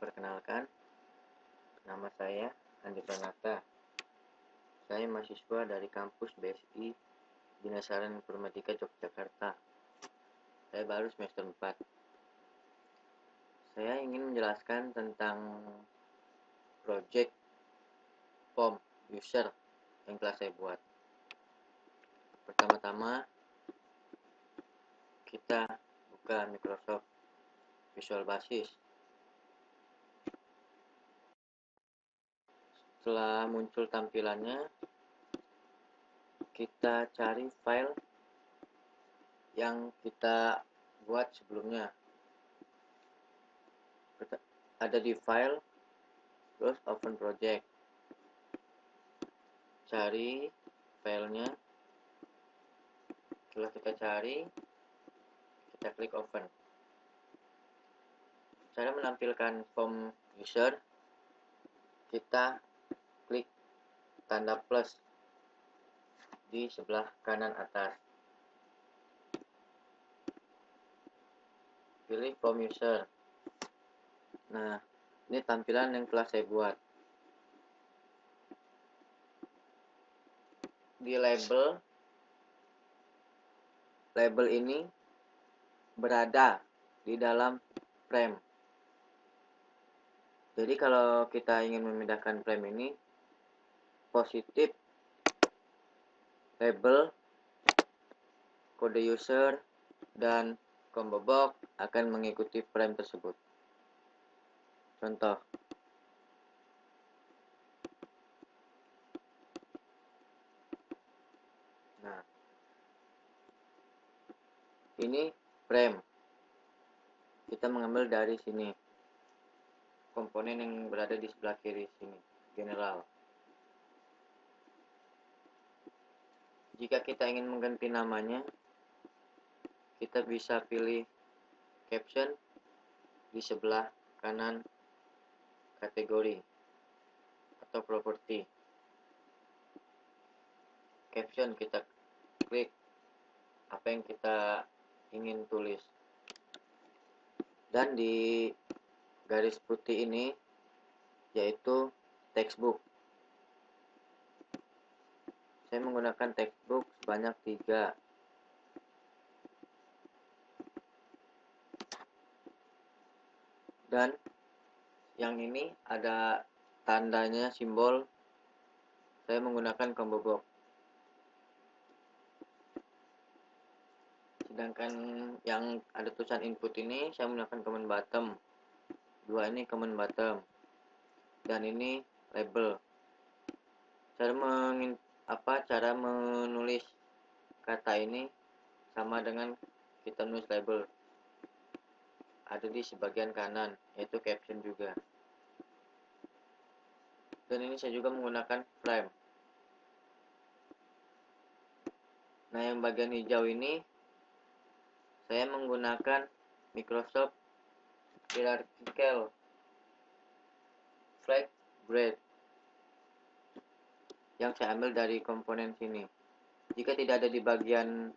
Perkenalkan, nama saya Andi Pranata. Saya mahasiswa dari kampus BSI Binasaran Informatika Yogyakarta. Saya baru semester 4. Saya ingin menjelaskan tentang project form user yang telah saya buat. Pertama-tama kita buka Microsoft Visual Basic. Setelah muncul tampilannya, kita cari file yang kita buat sebelumnya. Ada di file, terus open project. Cari filenya. Setelah kita cari, kita klik open. Cara menampilkan form user, kita klik tanda plus di sebelah kanan atas. Pilih form user. Nah, ini tampilan yang telah saya buat. Di label ini berada di dalam frame. Jadi kalau kita ingin memindahkan frame ini, positif label, kode user, dan combo box akan mengikuti frame tersebut. Contoh. Nah, ini frame. Kita mengambil dari sini. Komponen yang berada di sebelah kiri sini, general. Jika kita ingin mengganti namanya, kita bisa pilih caption di sebelah kanan kategori atau properti. Caption kita klik apa yang kita ingin tulis. Dan di garis putih ini yaitu textbook. Saya menggunakan textbook sebanyak 3. Dan yang ini ada tandanya simbol. Saya menggunakan combo box. Sedangkan yang ada tulisan input ini saya menggunakan command bottom. 2 ini command bottom. Dan ini label. Cara menulis kata ini sama dengan kita menulis label. Ada di sebagian kanan, yaitu caption juga. Dan ini saya juga menggunakan frame. Nah, yang bagian hijau ini saya menggunakan Microsoft Hierarchical Flag Grid yang saya ambil dari komponen sini. Jika tidak ada di bagian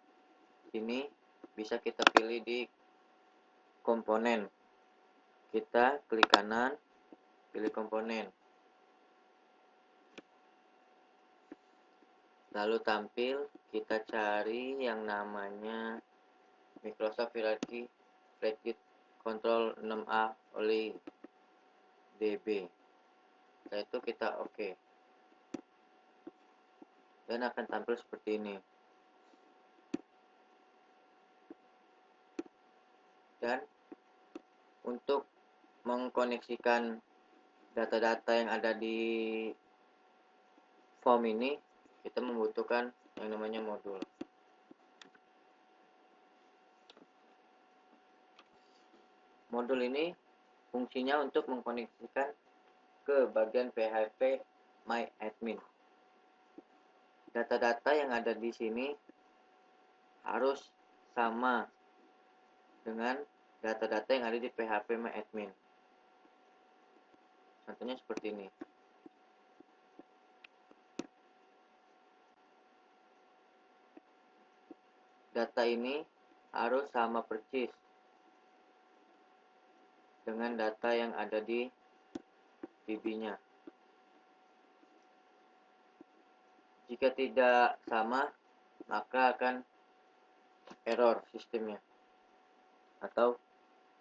sini, bisa kita pilih di komponen. Kita klik kanan, pilih komponen. Lalu tampil, kita cari yang namanya Microsoft Hierarchy Flagged Control 6A oleh DB. Setelah itu kita OK. Dan akan tampil seperti ini. Dan untuk mengkoneksikan data-data yang ada di form ini, kita membutuhkan yang namanya modul. Modul ini fungsinya untuk mengkoneksikan ke bagian PHP MyAdmin. Data-data yang ada di sini harus sama dengan data-data yang ada di PHP MyAdmin. Contohnya seperti ini. Data ini harus sama persis dengan data yang ada di DB-nya. Jika tidak sama, maka akan error sistemnya atau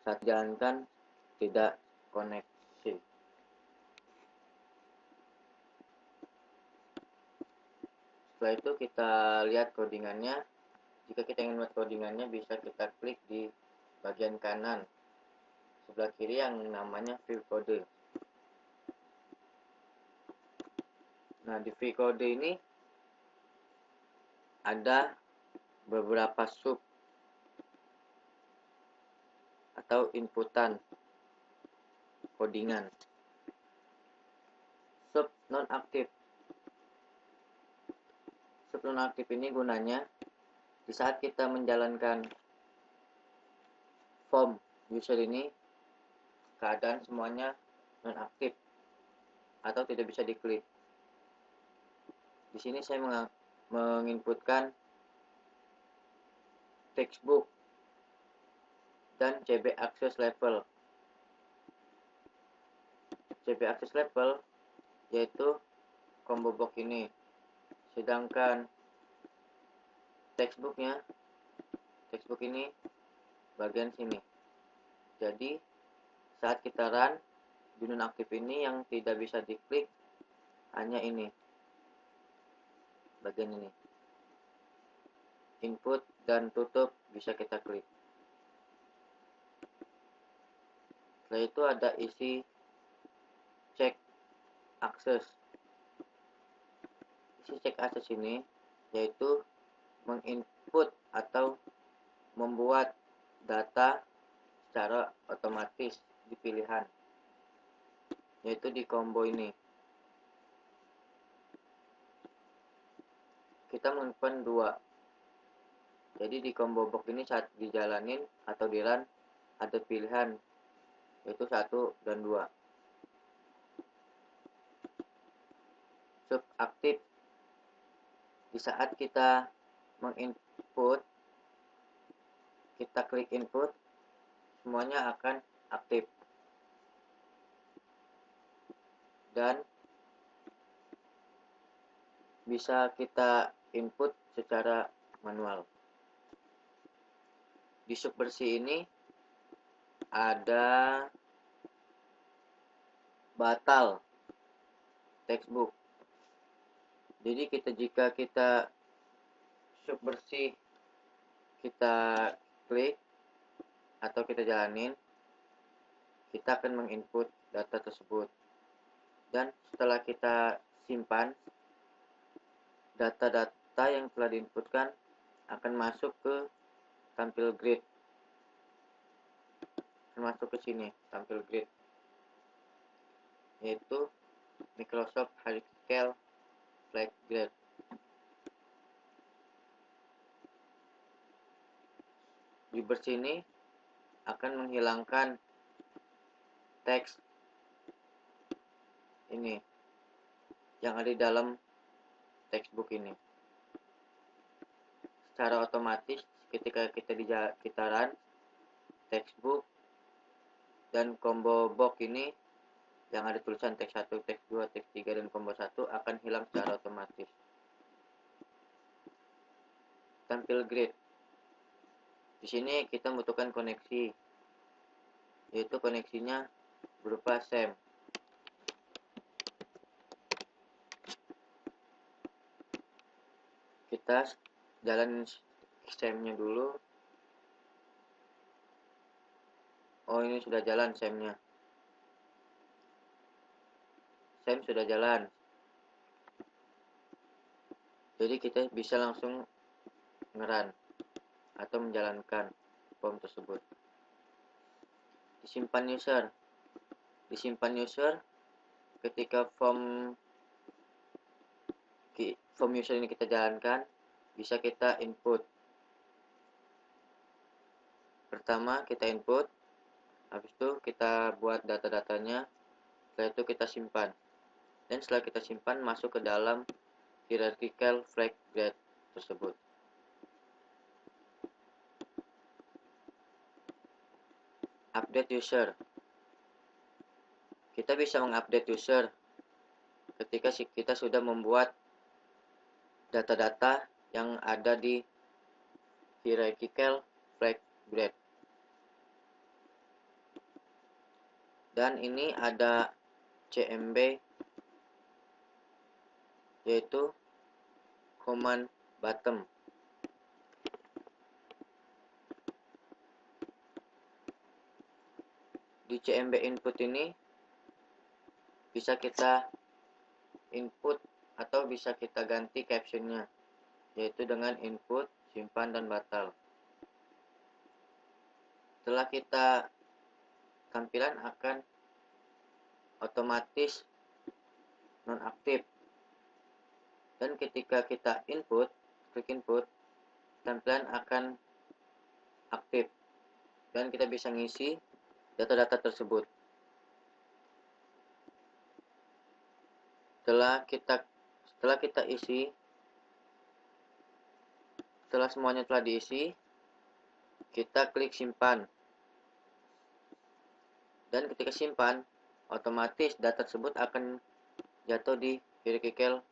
saat jalankan tidak koneksi. Setelah itu kita lihat codingannya. Jika kita ingin melihat codingannya, bisa kita klik di bagian kanan sebelah kiri yang namanya view code. Nah, di view code ini ada beberapa sub atau inputan codingan. Sub nonaktif. Sub nonaktif ini gunanya di saat kita menjalankan form user ini, keadaan semuanya nonaktif atau tidak bisa diklik. Di sini saya menginputkan textbook dan CB access level. CB access level yaitu combo box ini, sedangkan textbook ini bagian sini. Jadi saat kita run di nonaktif ini yang tidak bisa diklik hanya ini, bagian ini. Input dan tutup bisa kita klik. Setelah itu ada isi check access. Isi check access ini yaitu menginput atau membuat data secara otomatis di pilihan, yaitu di combo ini. Kita menyimpan 2. Jadi di combo box ini saat dijalanin atau di run ada pilihan yaitu 1 dan 2. Sub aktif. Di saat kita menginput, kita klik input, semuanya akan aktif. Dan bisa kita input secara manual. Di sub bersih ini ada batal textbook. Jadi jika kita sub bersih, kita klik atau kita jalanin, kita akan menginput data tersebut. Dan setelah kita simpan, data-data yang telah diinputkan akan masuk ke tampil grid. Masuk ke sini, tampil grid. Yaitu Microsoft Hierarchical Flag Grid. Di sini akan menghilangkan teks ini yang ada di dalam textbook ini. Secara otomatis ketika kita run textbook dan combo box ini yang ada tulisan teks 1, teks 2, teks 3 dan combo 1 akan hilang secara otomatis. Tampil grid. Di sini kita membutuhkan koneksi, yaitu koneksinya berupa SAM. Kita jalan SAM-nya dulu. Oh, ini sudah jalan SAM-nya. SAM sudah jalan. Jadi kita bisa langsung nge-run atau menjalankan form tersebut. Disimpan user ketika form user ini kita jalankan, bisa kita input. Pertama kita input, habis itu kita buat data-datanya, setelah itu kita simpan. Dan setelah kita simpan, masuk ke dalam hierarchical flag grid tersebut. Update user. Kita bisa mengupdate user ketika kita sudah membuat data-data yang ada di hierarchical flag grid. Dan ini ada CMB, yaitu command bottom. Di CMB input ini bisa kita input atau bisa kita ganti captionnya, yaitu dengan input, simpan, dan batal. Setelah kita tampilan akan otomatis nonaktif, dan ketika kita klik input, tampilan akan aktif dan kita bisa ngisi data-data tersebut. Setelah kita isi, setelah semuanya telah diisi, kita klik simpan. Dan ketika simpan, otomatis data tersebut akan jatuh di hierarchical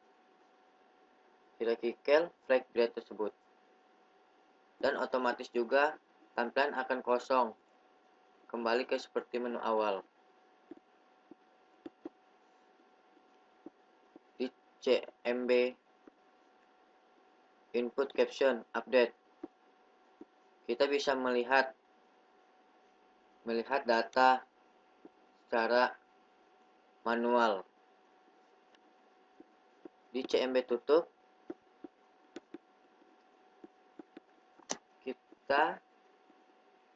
flag grid tersebut. Dan otomatis juga tampilan akan kosong, kembali ke seperti menu awal. Di CMB input caption update, kita bisa melihat data secara manual. Di CMB tutup, kita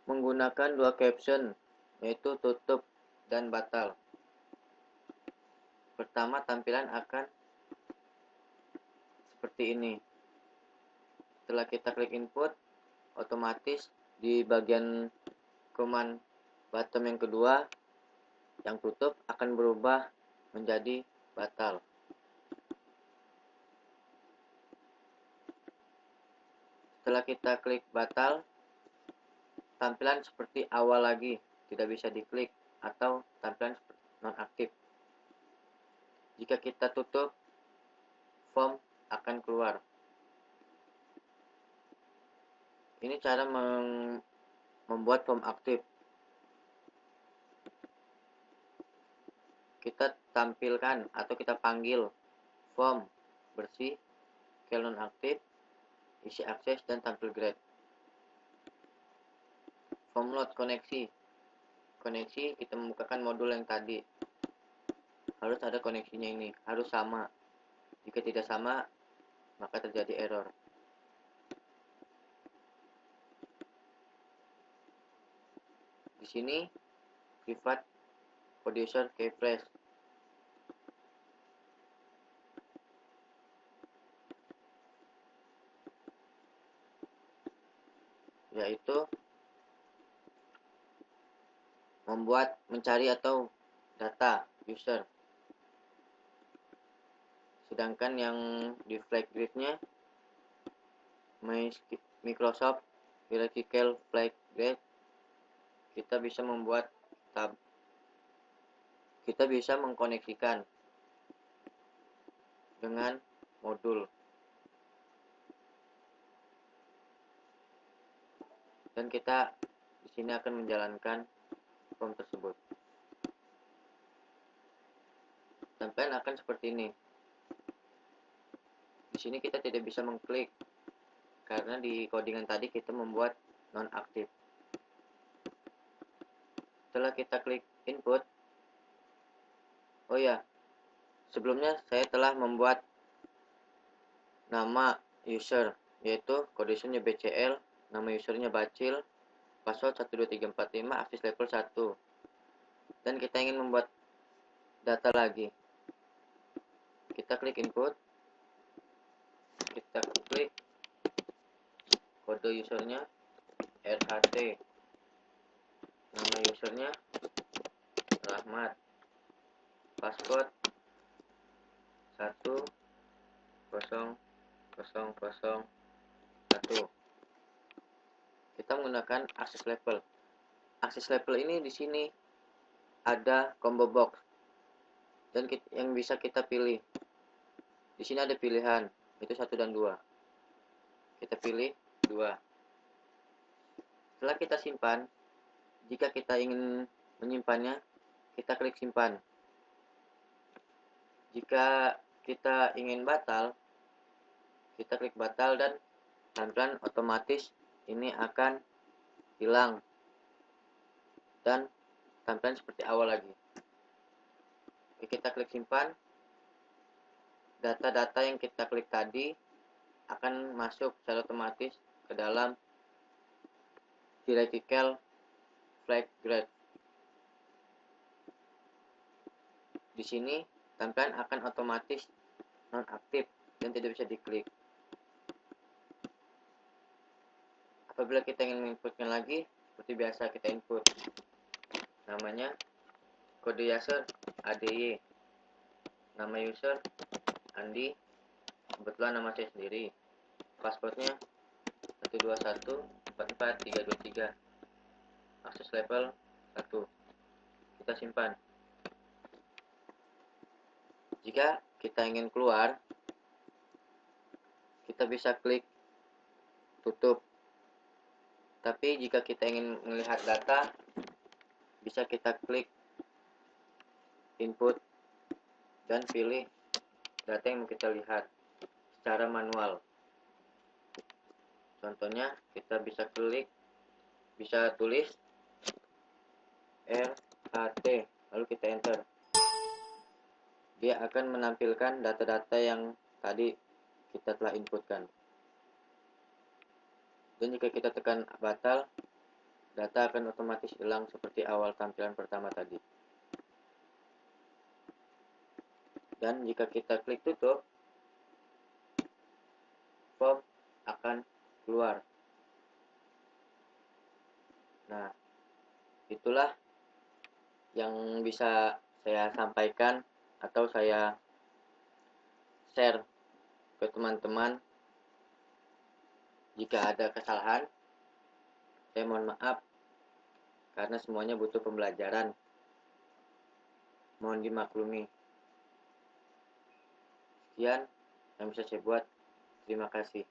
menggunakan dua caption, yaitu tutup dan batal. Pertama, tampilan akan seperti ini. Setelah kita klik input, otomatis di bagian command bottom yang kedua, yang tutup akan berubah menjadi batal. Setelah kita klik batal, tampilan seperti awal lagi, tidak bisa diklik atau tampilan nonaktif. Jika kita tutup, form akan keluar. Ini cara membuat form aktif. Kita tampilkan atau kita panggil form bersih, file nonaktif, isi akses, dan tampil grade. Form load koneksi. Koneksi kita membukakan modul yang tadi. Harus ada koneksinya ini, harus sama. Jika tidak sama, maka terjadi error. Di sini private producer keyphrase. Yaitu mencari atau data user. Sedangkan yang di flag grid-nya Microsoft Hierarchical Flag Grid, kita bisa membuat tab. Kita bisa mengkoneksikan dengan modul. Dan kita di sini akan menjalankan form tersebut. Tampilan akan seperti ini. Di sini kita tidak bisa mengklik karena di codingan tadi kita membuat nonaktif. Setelah kita klik input, oh ya, sebelumnya saya telah membuat nama user, yaitu codesennya BCL, nama usernya Bacil, password 12345, akses level 1. Dan kita ingin membuat data lagi. Kita klik input, kita klik kode usernya RAT, nama usernya Rahmat, password 10001. Kita menggunakan akses level. Akses level ini di sini ada combo box. dan yang bisa kita pilih. Di sini ada pilihan, itu 1 dan 2. Kita pilih 2. Setelah kita simpan, jika kita ingin menyimpannya, kita klik simpan. Jika kita ingin batal, kita klik batal dan pelan-pelan otomatis ini akan hilang dan tampilan seperti awal lagi. Oke, kita klik simpan. Data-data yang kita klik tadi akan masuk secara otomatis ke dalam hierarchical flag graph. Di sini tampilan akan otomatis nonaktif dan tidak bisa diklik. Apabila kita ingin menginputnya lagi, seperti biasa kita input namanya, kode user ADY, nama user Andi, kebetulan nama saya sendiri, passwordnya 12144323, akses level 1. Kita simpan. Jika kita ingin keluar, kita bisa klik tutup. Tapi jika kita ingin melihat data, bisa kita klik input dan pilih data yang mau kita lihat secara manual. Contohnya kita bisa tulis RHT, lalu kita enter. Dia akan menampilkan data-data yang tadi kita telah inputkan. Dan jika kita tekan batal, data akan otomatis hilang seperti awal tampilan pertama tadi. Dan jika kita klik tutup, form akan keluar. Nah, itulah yang bisa saya sampaikan atau saya share ke teman-teman. Jika ada kesalahan, saya mohon maaf karena semuanya butuh pembelajaran. Mohon dimaklumi. Sekian yang bisa saya buat. Terima kasih.